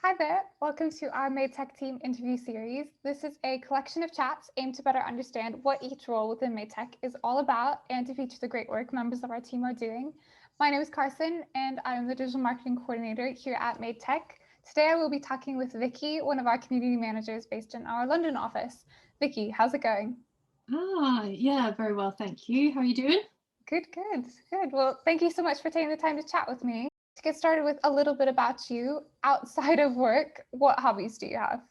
Hi there, welcome to our Made Tech Team interview series. This is a collection of chats aimed to better understand what each role within Made Tech is all about and to feature the great work members of our team are doing. My name is Carson and I'm the digital marketing coordinator here at Made Tech. Today I will be talking with Vikki, one of our community managers based in our London office. Vikki, how's it going? Yeah, very well, thank you. How are you doing? Good. Well, thank you so much for taking the time to chat with me. To get started with a little bit about you, outside of work, what hobbies do you have?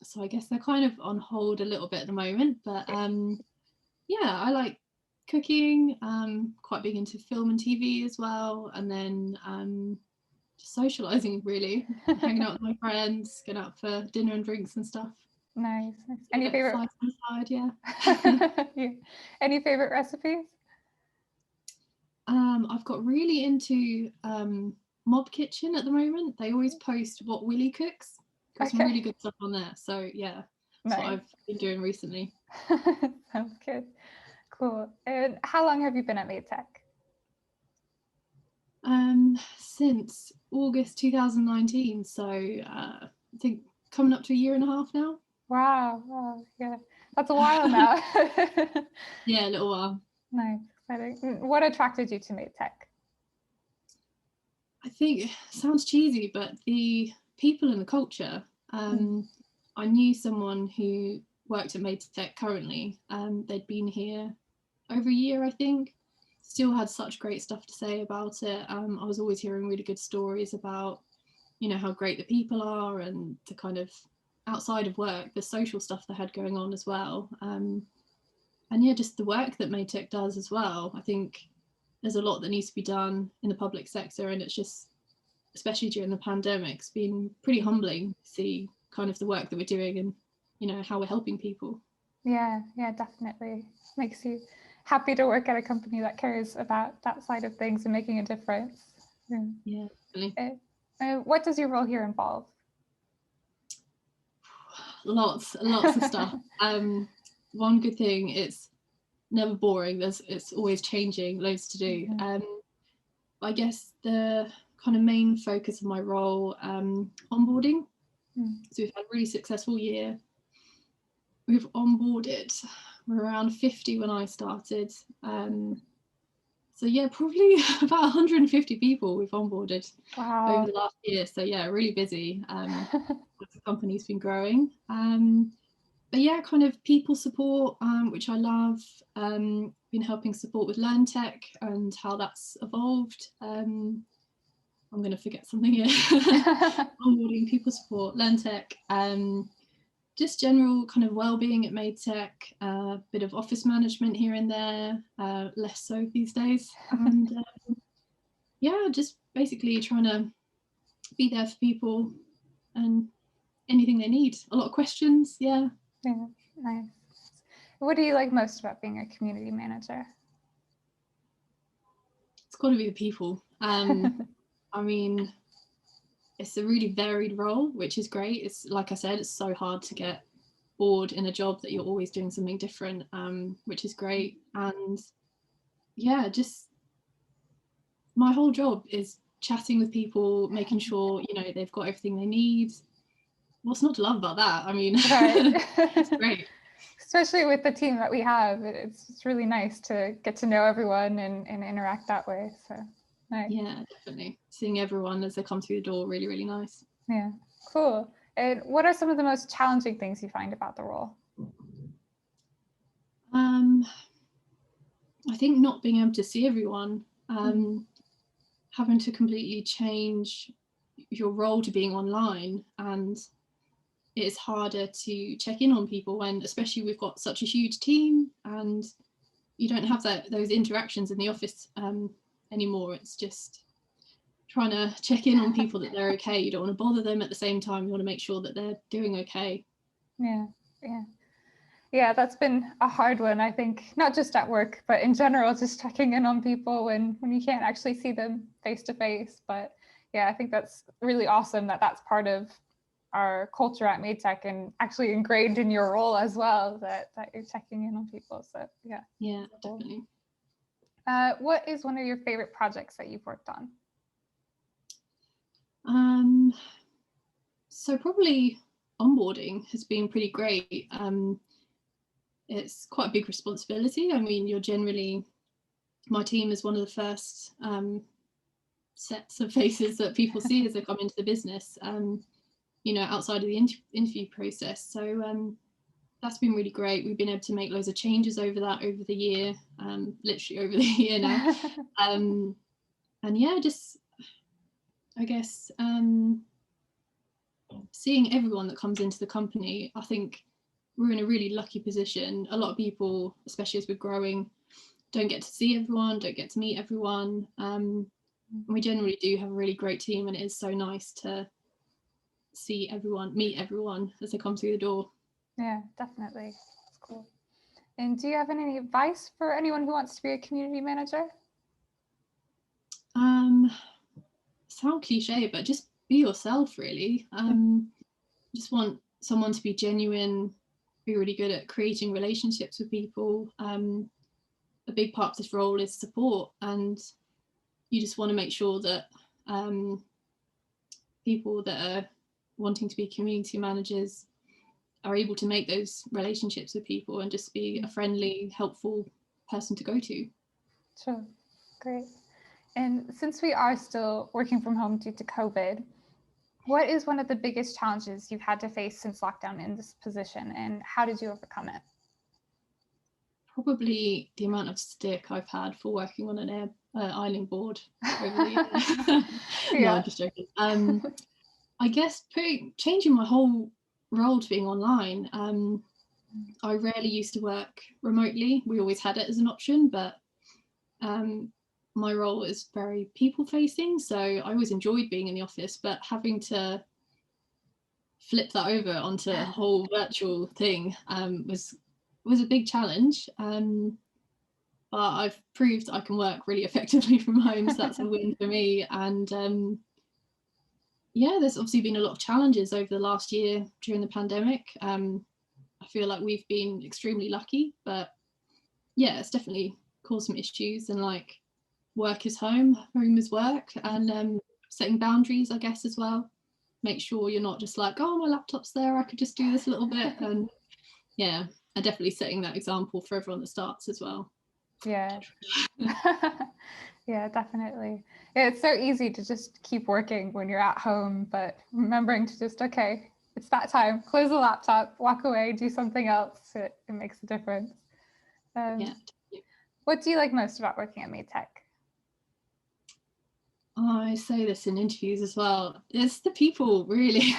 So I guess they're kind of on hold a little bit at the moment, but yeah, I like cooking, quite big into film and TV as well, and then just socializing really, hanging out with my friends, going out for dinner and drinks and stuff. Nice. Any Any favorite? flies on the side, yeah. Yeah. Any favorite recipes? I've got really into Mob Kitchen at the moment. They always post what Willie cooks. Got some really good stuff on there. So yeah, that's what Nice. I've been doing recently. Sounds good. Cool. And how long have you been at Made Tech? Since August 2019. So I think coming up to a year and a half now. Wow. Yeah, that's a while now. Yeah, a little while. Nice, exciting. What attracted you to Made Tech? I think it sounds cheesy, but the people and the culture. I knew someone who worked at Made Tech currently. They'd been here over a year, I think. Still had such great stuff to say about it. I was always hearing really good stories about, how great the people are and the kind of outside of work, the social stuff they had going on as well. And yeah, just the work that Made Tech does as well. I think there's a lot that needs to be done in the public sector, and it's just, especially during the pandemic, it's been pretty humbling to see kind of the work that we're doing and how we're helping people. Yeah, definitely. Makes you happy to work at a company that cares about that side of things and making a difference. Yeah, definitely. What does your role here involve? Lots of stuff. One good thing, it's never boring. It's always changing, loads to do. I guess the kind of main focus of my role, onboarding. So we've had a really successful year. We've onboarded around 50 when I started. So yeah, probably about 150 people we've onboarded over the last year. So yeah, really busy. The company's been growing. But yeah, kind of people support, which I love. Been helping support with Learn Tech and how that's evolved. I'm going to forget something here. Onboarding, people support, Learn Tech. Just general kind of well-being at Made Tech, a bit of office management here and there, less so these days. And yeah, just basically trying to be there for people and anything they need. A lot of questions, yeah. Yeah, nice. What do you like most about being a community manager? It's got to be the people. I mean, it's a really varied role, which is great. It's like I said, it's so hard to get bored in a job that you're always doing something different, which is great. And yeah, just my whole job is chatting with people, making sure they've got everything they need. What's not to love about that? I mean, it's great. Especially with the team that we have, it's really nice to get to know everyone and interact that way. So nice. Yeah, definitely. Seeing everyone as they come through the door, really, really nice. Yeah, cool. And what are some of the most challenging things you find about the role? I think not being able to see everyone, having to completely change your role to being online, and it's harder to check in on people when, especially, we've got such a huge team and you don't have those interactions in the office anymore. It's just trying to check in on people that they're okay. You don't want to bother them at the same time. You want to make sure that they're doing okay. Yeah, that's been a hard one, I think, not just at work, but in general, just checking in on people when you can't actually see them face to face. But yeah, I think that's really awesome that that's part of our culture at Made Tech and actually ingrained in your role as well, that you're checking in on people. So yeah. Yeah, cool. Definitely. What is one of your favorite projects that you've worked on? So probably onboarding has been pretty great. It's quite a big responsibility. I mean, my team is one of the first sets of faces that people see as they come into the business, outside of the interview process. So that's been really great. We've been able to make loads of changes over the year, literally over the year now. And yeah, just, I guess, seeing everyone that comes into the company, I think we're in a really lucky position. A lot of people, especially as we're growing, don't get to see everyone, don't get to meet everyone. We generally do have a really great team, and it is so nice to meet everyone as they come through the door. Yeah, definitely. That's cool. And do you have any advice for anyone who wants to be a community manager? Sound cliche, but just be yourself, really. Just want someone to be genuine, be really good at creating relationships with people. A big part of this role is support, and you just want to make sure that people that are wanting to be community managers are able to make those relationships with people and just be a friendly, helpful person to go to. Sure, great. And since we are still working from home due to COVID, what is one of the biggest challenges you've had to face since lockdown in this position, and how did you overcome it? Probably the amount of stick I've had for working on an island board over the years. No, I'm just joking. I guess changing my whole role to being online. I rarely used to work remotely. We always had it as an option, but my role is very people facing, so I always enjoyed being in the office, but having to flip that over onto a whole virtual thing was a big challenge. But I've proved I can work really effectively from home, so that's a win for me. And yeah, there's obviously been a lot of challenges over the last year during the pandemic. I feel like we've been extremely lucky, but yeah, it's definitely caused some issues, and like work is home is work, and setting boundaries, I guess, as well. Make sure you're not just like, oh, my laptop's there, I could just do this a little bit. And yeah, and definitely setting that example for everyone that starts as well. Yeah. Yeah, definitely. Yeah, it's so easy to just keep working when you're at home, but remembering to just, okay, it's that time, close the laptop, walk away, do something else, it makes a difference. Yeah. What do you like most about working at MadeTech? I say this in interviews as well. It's the people, really.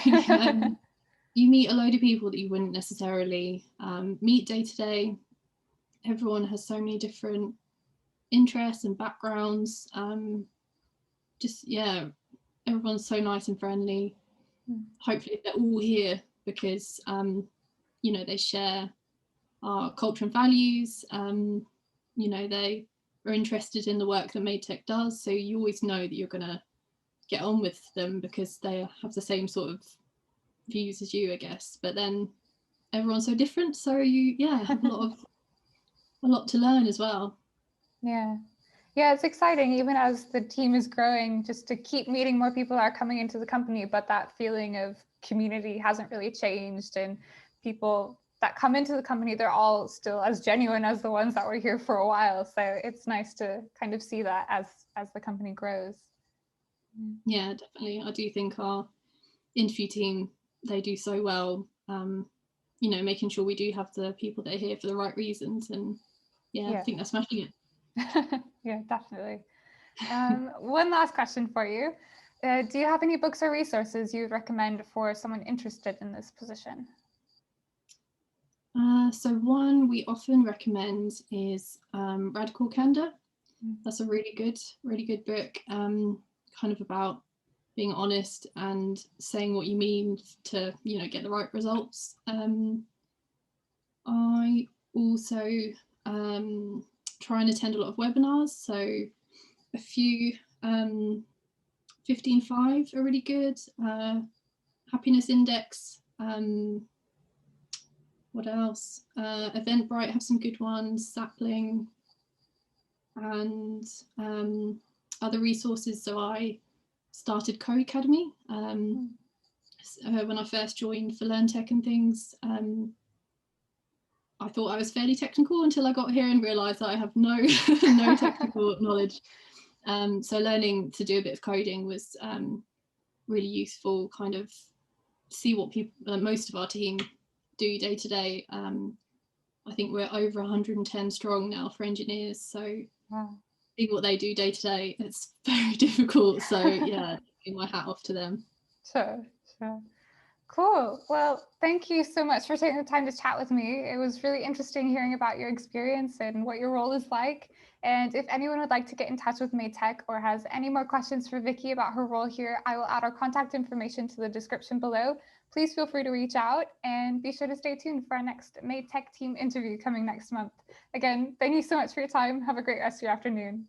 You meet a load of people that you wouldn't necessarily meet day to day. Everyone has so many different interests and backgrounds. Everyone's so nice and friendly. Hopefully they're all here because they share our culture and values. They are interested in the work that MadeTech does, so you always know that you're going to get on with them because they have the same sort of views as you, I guess. But then everyone's so different, so you have a lot to learn as well. Yeah, it's exciting, even as the team is growing, just to keep meeting more people that are coming into the company, but that feeling of community hasn't really changed, and people that come into the company, they're all still as genuine as the ones that were here for a while. So it's nice to kind of see that as the company grows. Yeah, definitely. I do think our interview team, they do so well, making sure we do have the people that are here for the right reasons. And I think they're smashing it. Yeah, definitely. One last question for you. Do you have any books or resources you would recommend for someone interested in this position? So one we often recommend is Radical Candor. That's a really good book, kind of about being honest and saying what you mean to, get the right results. I also try and attend a lot of webinars, so a few 15.5 are really good. Happiness Index. What else? Eventbrite have some good ones. Sapling, and other resources. So I started Co Academy. when I first joined for Learn Tech and things, I thought I was fairly technical until I got here and realised that I have no no technical knowledge. So learning to do a bit of coding was really useful. Kind of see what people, most of our team, do day to day. I think we're over 110 strong now for engineers. So seeing what they do day to day, it's very difficult. So yeah, taking my hat off to them. Sure. Cool. Well, thank you so much for taking the time to chat with me. It was really interesting hearing about your experience and what your role is like. And if anyone would like to get in touch with Made Tech or has any more questions for Vikki about her role here, I will add our contact information to the description below. Please feel free to reach out and be sure to stay tuned for our next Made Tech team interview coming next month. Again, thank you so much for your time. Have a great rest of your afternoon.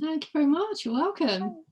Thank you very much. You're welcome.